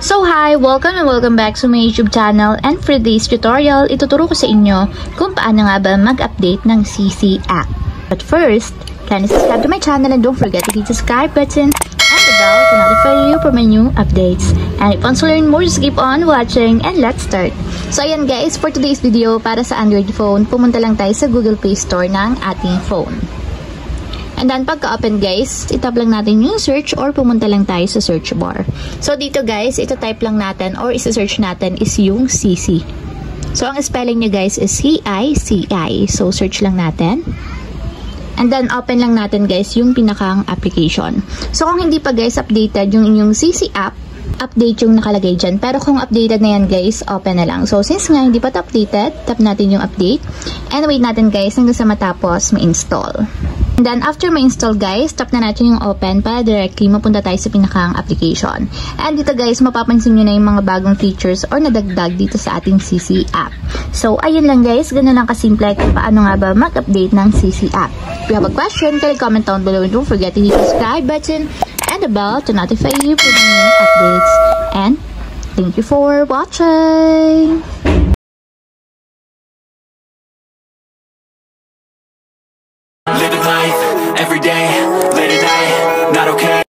So hi! Welcome and welcome back to my YouTube channel, and for this tutorial, ituturo ko sa inyo kung paano nga ba mag-update ng CC app. But first, kindly subscribe to my channel and don't forget to hit the subscribe button and the bell to notify you for my new updates. And if you want to learn more, just keep on watching and let's start! So ayan guys, for today's video, para sa Android phone, pumunta lang tayo sa Google Play Store ng ating phone. And then, pagka-open guys, itap lang natin yung search or pumunta lang tayo sa search bar. So, dito guys, ito-type lang natin or isa-search natin is yung CC. So, ang spelling niya guys is C-I-C-I. So, search lang natin. And then, open lang natin guys yung pinakang application. So, kung hindi pa guys updated yung inyong CC app, update yung nakalagay dyan. Pero kung updated na yan guys, open na lang. So, since nga hindi pa updated, tap natin yung update. And wait natin guys hanggang sa matapos ma-install. And then, after ma-install guys, tap na natin yung open para directly mapunta tayo sa pinakang application. And dito guys, mapapansin nyo na yung mga bagong features or nadagdag dito sa ating CC app. So, ayun lang guys, ganun lang kasimple kung paano nga ba mag-update ng CC app. If you have a question, can comment down below and don't forget to hit the subscribe button and the bell to notify you for the new updates. And thank you for watching! Living life